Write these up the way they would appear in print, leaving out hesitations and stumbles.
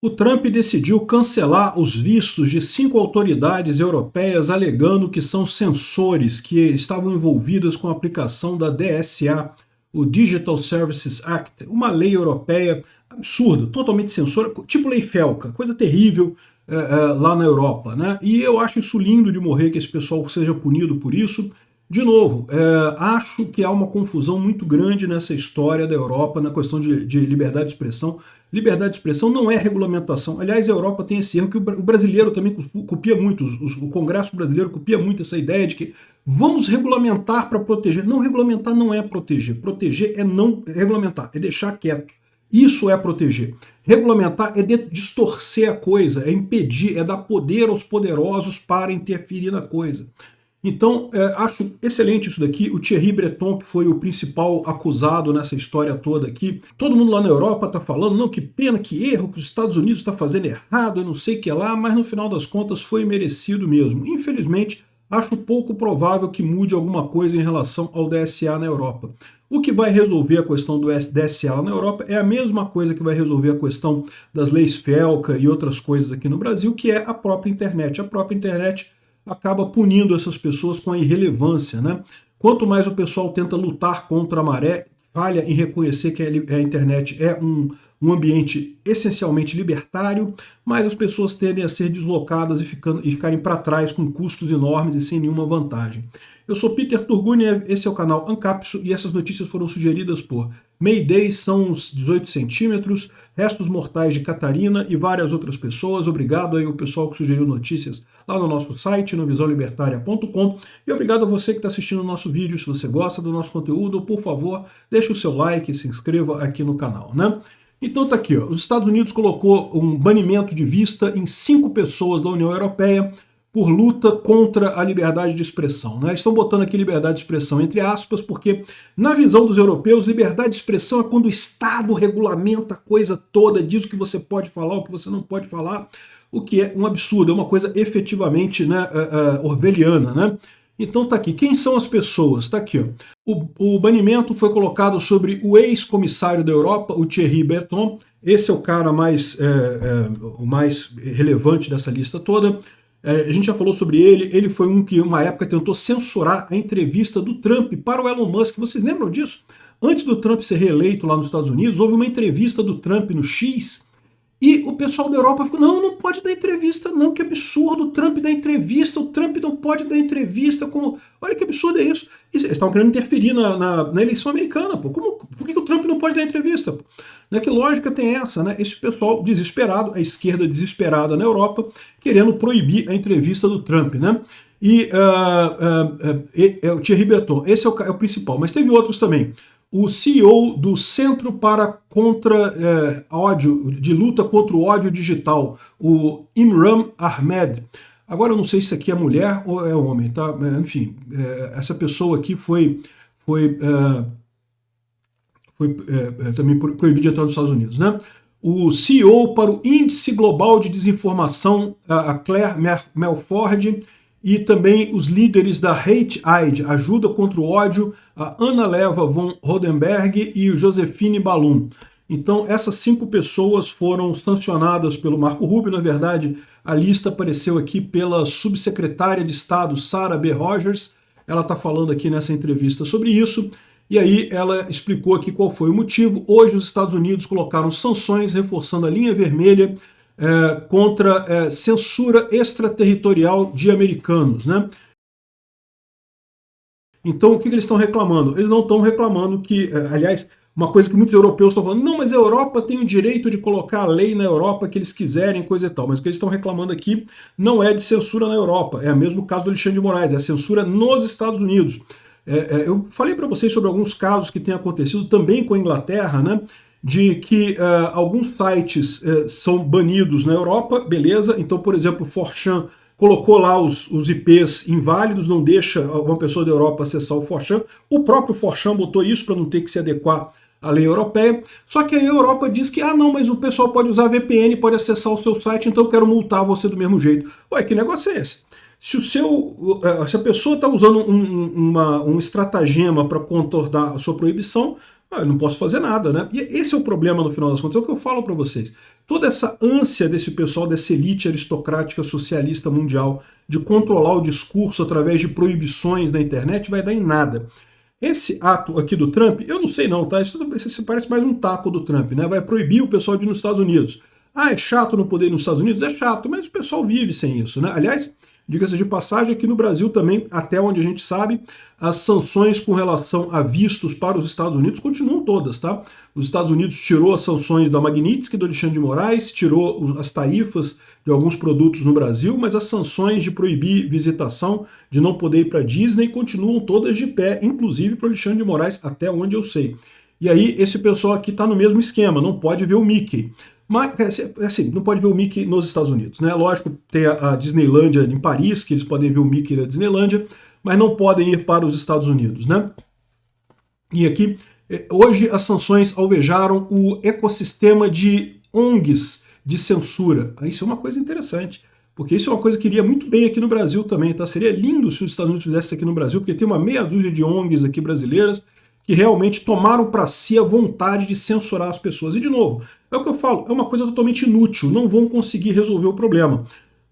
O Trump decidiu cancelar os vistos de 5 autoridades europeias, alegando que são censores que estavam envolvidas com a aplicação da DSA, o Digital Services Act, uma lei europeia absurda, totalmente censora, tipo lei Felca, coisa terrível lá na Europa, né? E eu acho isso lindo de morrer, que esse pessoal seja punido por isso. De novo, acho que há uma confusão muito grande nessa história da Europa na questão de liberdade de expressão. Liberdade de expressão não é regulamentação. Aliás, a Europa tem esse erro que o brasileiro também copia muito, o Congresso brasileiro copia muito essa ideia de que vamos regulamentar para proteger. Não, regulamentar não é proteger. Proteger é não regulamentar, é deixar quieto. Isso é proteger. Regulamentar é distorcer a coisa, é impedir, é dar poder aos poderosos para interferir na coisa. Então, acho excelente isso daqui. O Thierry Breton, que foi o principal acusado nessa história toda aqui, todo mundo lá na Europa está falando, não, que pena, que erro, que os Estados Unidos está fazendo errado, eu não sei o que lá, mas no final das contas foi merecido mesmo. Infelizmente, acho pouco provável que mude alguma coisa em relação ao DSA na Europa. O que vai resolver a questão do DSA na Europa é a mesma coisa que vai resolver a questão das leis Felca e outras coisas aqui no Brasil, que é a própria internet. A própria internet acaba punindo essas pessoas com a irrelevância, né? Quanto mais o pessoal tenta lutar contra a maré, falha em reconhecer que a internet é um ambiente essencialmente libertário, mais as pessoas tendem a ser deslocadas e ficarem para trás com custos enormes e sem nenhuma vantagem. Eu sou Peter Turguniev, esse é o canal Ancapso e essas notícias foram sugeridas por Mayday, são uns 18 centímetros, Restos Mortais de Catarina e várias outras pessoas. Obrigado aí ao pessoal que sugeriu notícias lá no nosso site, no visãolibertaria.com, e obrigado a você que está assistindo o nosso vídeo. Se você gosta do nosso conteúdo, por favor, deixe o seu like e se inscreva aqui no canal, né? Então tá aqui, ó. Os Estados Unidos colocou um banimento de vista em 5 pessoas da União Europeia por luta contra a liberdade de expressão, né? Estão botando aqui liberdade de expressão entre aspas, porque na visão dos europeus, liberdade de expressão é quando o Estado regulamenta a coisa toda, diz o que você pode falar, o que você não pode falar, o que é um absurdo, é uma coisa efetivamente, né, orwelliana, né? Então tá aqui, quem são as pessoas? Tá aqui, ó. O banimento foi colocado sobre o ex-comissário da Europa, o Thierry Breton. Esse é o cara o mais relevante dessa lista toda. A gente já falou sobre ele. Ele foi um que uma época tentou censurar a entrevista do Trump para o Elon Musk. Vocês lembram disso? Antes do Trump ser reeleito lá nos Estados Unidos, houve uma entrevista do Trump no X, e o pessoal da Europa ficou, não pode dar entrevista, não, que absurdo, o Trump dá entrevista, o Trump não pode dar entrevista, olha que absurdo é isso. Eles estavam querendo interferir na eleição americana, pô. Por que o Trump não pode dar entrevista? Pô? Né, que lógica tem essa, né? Esse pessoal desesperado, a esquerda desesperada na Europa, querendo proibir a entrevista do Trump, né? E o Thierry Breton, esse é o principal, mas teve outros também. O CEO do Centro para ódio, de luta contra o ódio digital, o Imran Ahmed. Agora eu não sei se isso aqui é mulher ou é homem, tá? Enfim, essa pessoa aqui foi também proibido de entrar nos Estados Unidos, né? O CEO para o Índice Global de Desinformação, a Claire Melford, e também os líderes da Hate Aid, Ajuda contra o Ódio, a Ana Leva von Rodenberg e o Josephine Ballum. Então, essas 5 pessoas foram sancionadas pelo Marco Rubio. Na verdade, a lista apareceu aqui pela subsecretária de Estado, Sarah B. Rogers. Ela está falando aqui nessa entrevista sobre isso. E aí ela explicou aqui qual foi o motivo. Hoje os Estados Unidos colocaram sanções, reforçando a linha vermelha contra censura extraterritorial de americanos, né? Então o que eles estão reclamando? Eles não estão reclamando que, aliás, uma coisa que muitos europeus estão falando, não, mas a Europa tem o direito de colocar a lei na Europa que eles quiserem, coisa e tal. Mas o que eles estão reclamando aqui não é de censura na Europa, é o mesmo caso do Alexandre de Moraes, é a censura nos Estados Unidos. Eu falei para vocês sobre alguns casos que têm acontecido também com a Inglaterra, né? De que alguns sites são banidos na Europa, beleza? Então, por exemplo, o 4chan colocou lá os IPs inválidos, não deixa uma pessoa da Europa acessar o 4chan. O próprio 4chan botou isso para não ter que se adequar à lei europeia. Só que a Europa diz que, não, mas o pessoal pode usar VPN, pode acessar o seu site, então eu quero multar você do mesmo jeito. Ué, que negócio é esse? Se a pessoa está usando um estratagema para contornar a sua proibição, eu não posso fazer nada, né? E esse é o problema, no final das contas, é o que eu falo para vocês. Toda essa ânsia desse pessoal, dessa elite aristocrática socialista mundial, de controlar o discurso através de proibições na internet, vai dar em nada. Esse ato aqui do Trump, eu não sei não, tá? Isso parece mais um taco do Trump, né? Vai proibir o pessoal de ir nos Estados Unidos. Ah, é chato não poder ir nos Estados Unidos? É chato, mas o pessoal vive sem isso, né? Aliás, diga-se de passagem, aqui no Brasil também, até onde a gente sabe, as sanções com relação a vistos para os Estados Unidos continuam todas, tá? Os Estados Unidos tirou as sanções da Magnitsky, do Alexandre de Moraes, tirou as tarifas de alguns produtos no Brasil, mas as sanções de proibir visitação, de não poder ir para a Disney, continuam todas de pé, inclusive para o Alexandre de Moraes, até onde eu sei. E aí, esse pessoal aqui está no mesmo esquema, não pode ver o Mickey. Mas, assim, não pode ver o Mickey nos Estados Unidos, né? Lógico, tem a Disneylândia em Paris, que eles podem ver o Mickey na Disneylândia, mas não podem ir para os Estados Unidos, né? E aqui, hoje as sanções alvejaram o ecossistema de ONGs de censura. Isso é uma coisa interessante, porque isso é uma coisa que iria muito bem aqui no Brasil também, tá? Seria lindo se os Estados Unidos fizessem aqui no Brasil, porque tem uma meia dúzia de ONGs aqui brasileiras que realmente tomaram para si a vontade de censurar as pessoas. E, de novo, é o que eu falo, é uma coisa totalmente inútil, não vão conseguir resolver o problema.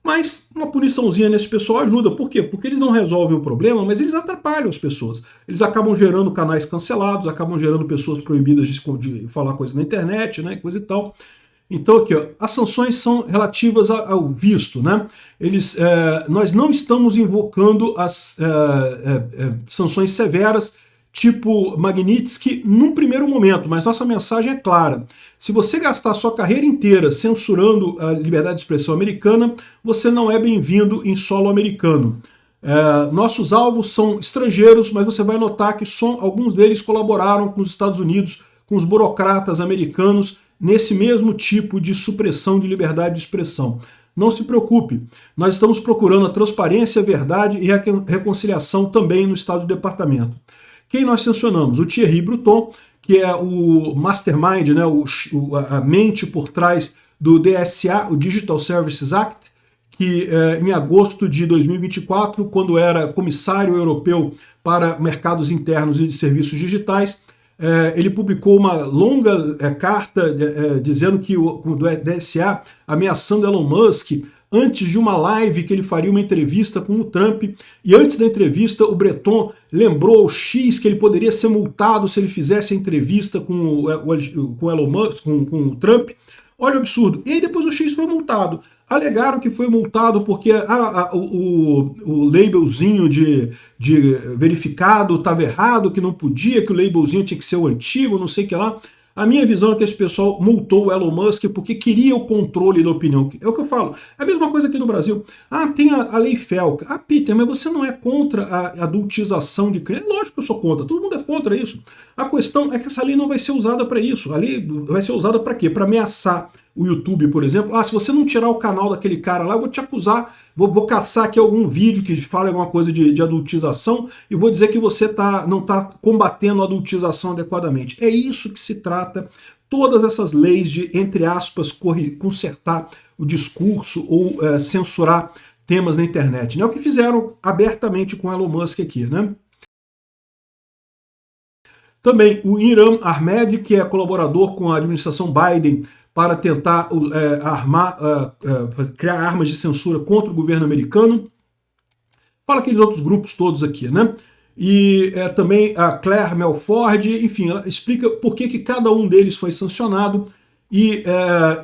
Mas uma puniçãozinha nesse pessoal ajuda. Por quê? Porque eles não resolvem o problema, mas eles atrapalham as pessoas. Eles acabam gerando canais cancelados, acabam gerando pessoas proibidas de falar coisas na internet, né, coisa e tal. Então aqui, ó, as sanções são relativas ao visto, né? Nós não estamos invocando as sanções severas tipo Magnitsky num primeiro momento, mas nossa mensagem é clara. Se você gastar sua carreira inteira censurando a liberdade de expressão americana, você não é bem-vindo em solo americano. Nossos alvos são estrangeiros, mas você vai notar que alguns deles colaboraram com os Estados Unidos, com os burocratas americanos, nesse mesmo tipo de supressão de liberdade de expressão. Não se preocupe, nós estamos procurando a transparência, a verdade e a reconciliação também no Estado do Departamento. Quem nós sancionamos? O Thierry Breton, que é o mastermind, né, a mente por trás do DSA, o Digital Services Act, que em agosto de 2024, quando era comissário europeu para mercados internos e de serviços digitais, ele publicou uma longa carta dizendo que o DSA ameaçando Elon Musk antes de uma live que ele faria uma entrevista com o Trump, e antes da entrevista o Breton lembrou ao X que ele poderia ser multado se ele fizesse a entrevista com o Elon Musk, com o Trump. Olha o absurdo. E aí depois o X foi multado. Alegaram que foi multado porque o labelzinho de verificado estava errado, que não podia, que o labelzinho tinha que ser o antigo, não sei o que lá. A minha visão é que esse pessoal multou o Elon Musk porque queria o controle da opinião. É o que eu falo. É a mesma coisa aqui no Brasil. Tem a lei Felca. Peter, mas você não é contra a adultização de crianças? Lógico que eu sou contra. Todo mundo é contra isso. A questão é que essa lei não vai ser usada para isso. A lei vai ser usada para quê? Para ameaçar o YouTube, por exemplo. Se você não tirar o canal daquele cara lá, eu vou te acusar, vou caçar aqui algum vídeo que fale alguma coisa de adultização e vou dizer que você não está combatendo a adultização adequadamente. É isso que se trata. Todas essas leis de, entre aspas, consertar o discurso ou censurar temas na internet, né? É o que fizeram abertamente com Elon Musk aqui, né? Também o Iram Ahmed, que é colaborador com a administração Biden para tentar criar armas de censura contra o governo americano. Fala aqueles outros grupos todos aqui, né? E também a Claire Melford, enfim, ela explica por que cada um deles foi sancionado. E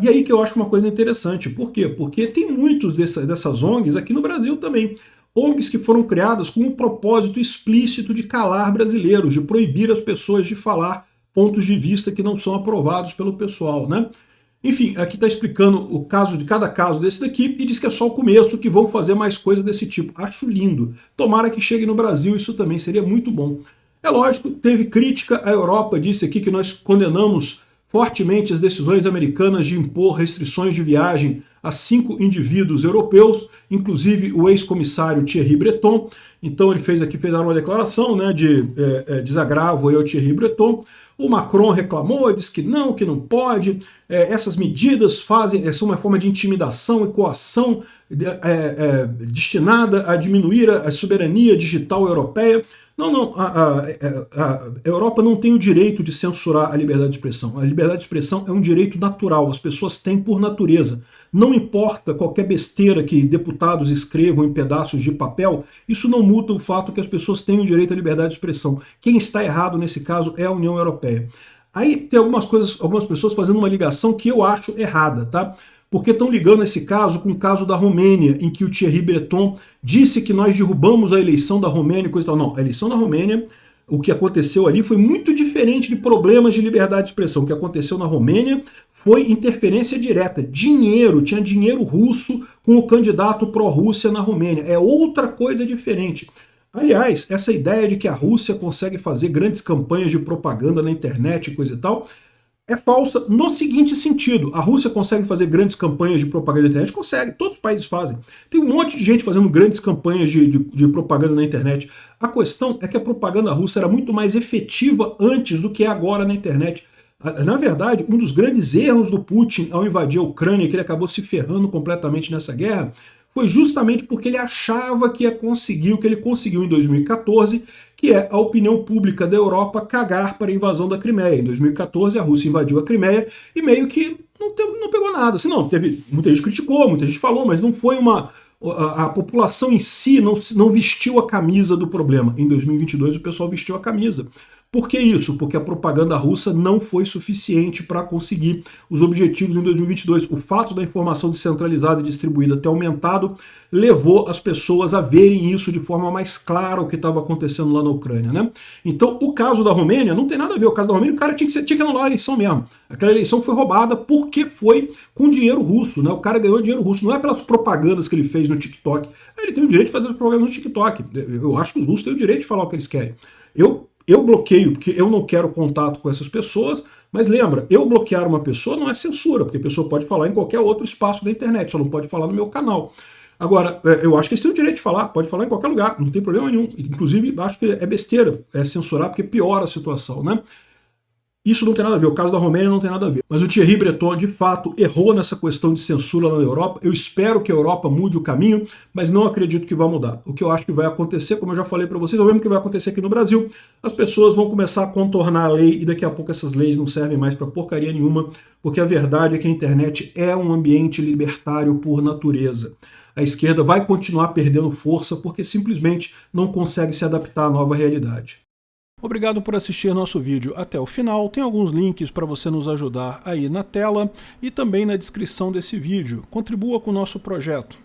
aí que eu acho uma coisa interessante. Por quê? Porque tem muitos dessas ONGs aqui no Brasil também. ONGs que foram criadas com o propósito explícito de calar brasileiros, de proibir as pessoas de falar pontos de vista que não são aprovados pelo pessoal, né? Enfim, aqui está explicando o caso de cada caso desse daqui e diz que é só o começo, que vão fazer mais coisa desse tipo. Acho lindo. Tomara que chegue no Brasil, isso também seria muito bom. É lógico, teve crítica, a Europa disse aqui que nós condenamos fortemente as decisões americanas de impor restrições de viagem a 5 indivíduos europeus, inclusive o ex-comissário Thierry Breton. Então ele fez uma declaração, né, de desagravo ao Thierry Breton. O Macron reclamou, disse que não pode, essas medidas são uma forma de intimidação e coação destinada a diminuir a soberania digital europeia. Não, a Europa não tem o direito de censurar a liberdade de expressão. A liberdade de expressão é um direito natural, as pessoas têm por natureza. Não importa qualquer besteira que deputados escrevam em pedaços de papel, isso não muda o fato que as pessoas têm o direito à liberdade de expressão. Quem está errado nesse caso é a União Europeia. Aí tem algumas pessoas fazendo uma ligação que eu acho errada, tá? Porque estão ligando esse caso com o caso da Romênia, em que o Thierry Breton disse que nós derrubamos a eleição da Romênia e coisa e tal. Não, a eleição da Romênia, o que aconteceu ali foi muito diferente de problemas de liberdade de expressão. O que aconteceu na Romênia foi interferência direta, dinheiro, tinha dinheiro russo com o candidato pró-Rússia na Romênia. É outra coisa diferente. Aliás, essa ideia de que a Rússia consegue fazer grandes campanhas de propaganda na internet e coisa e tal, é falsa no seguinte sentido: a Rússia consegue fazer grandes campanhas de propaganda na internet? Consegue, todos os países fazem. Tem um monte de gente fazendo grandes campanhas de propaganda na internet. A questão é que a propaganda russa era muito mais efetiva antes do que é agora na internet. Na verdade, um dos grandes erros do Putin ao invadir a Ucrânia, que ele acabou se ferrando completamente nessa guerra, foi justamente porque ele achava que ia conseguir o que ele conseguiu em 2014, que é a opinião pública da Europa cagar para a invasão da Crimeia. Em 2014, a Rússia invadiu a Crimeia e meio que não pegou nada. Assim, não, muita gente criticou, muita gente falou, mas não foi uma... A população em si não vestiu a camisa do problema. Em 2022, o pessoal vestiu a camisa. Por que isso? Porque a propaganda russa não foi suficiente para conseguir os objetivos em 2022. O fato da informação descentralizada e distribuída ter aumentado levou as pessoas a verem isso de forma mais clara, o que estava acontecendo lá na Ucrânia, né? Então, o caso da Romênia não tem nada a ver. O caso da Romênia, o cara tinha que anular a eleição mesmo. Aquela eleição foi roubada porque foi com dinheiro russo, né? O cara ganhou dinheiro russo, não é pelas propagandas que ele fez no TikTok. Ele tem o direito de fazer as propagandas no TikTok. Eu acho que os russos têm o direito de falar o que eles querem. Eu bloqueio porque eu não quero contato com essas pessoas, mas lembra, eu bloquear uma pessoa não é censura, porque a pessoa pode falar em qualquer outro espaço da internet, só não pode falar no meu canal. Agora, eu acho que eles têm o direito de falar, pode falar em qualquer lugar, não tem problema nenhum. Inclusive, acho que é besteira censurar, porque piora a situação, né? Isso não tem nada a ver, o caso da Romênia não tem nada a ver. Mas o Thierry Breton, de fato, errou nessa questão de censura lá na Europa. Eu espero que a Europa mude o caminho, mas não acredito que vai mudar. O que eu acho que vai acontecer, como eu já falei para vocês, é o mesmo que vai acontecer aqui no Brasil. As pessoas vão começar a contornar a lei e daqui a pouco essas leis não servem mais para porcaria nenhuma, porque a verdade é que a internet é um ambiente libertário por natureza. A esquerda vai continuar perdendo força porque simplesmente não consegue se adaptar à nova realidade. Obrigado por assistir nosso vídeo até o final. Tem alguns links para você nos ajudar aí na tela e também na descrição desse vídeo. Contribua com o nosso projeto.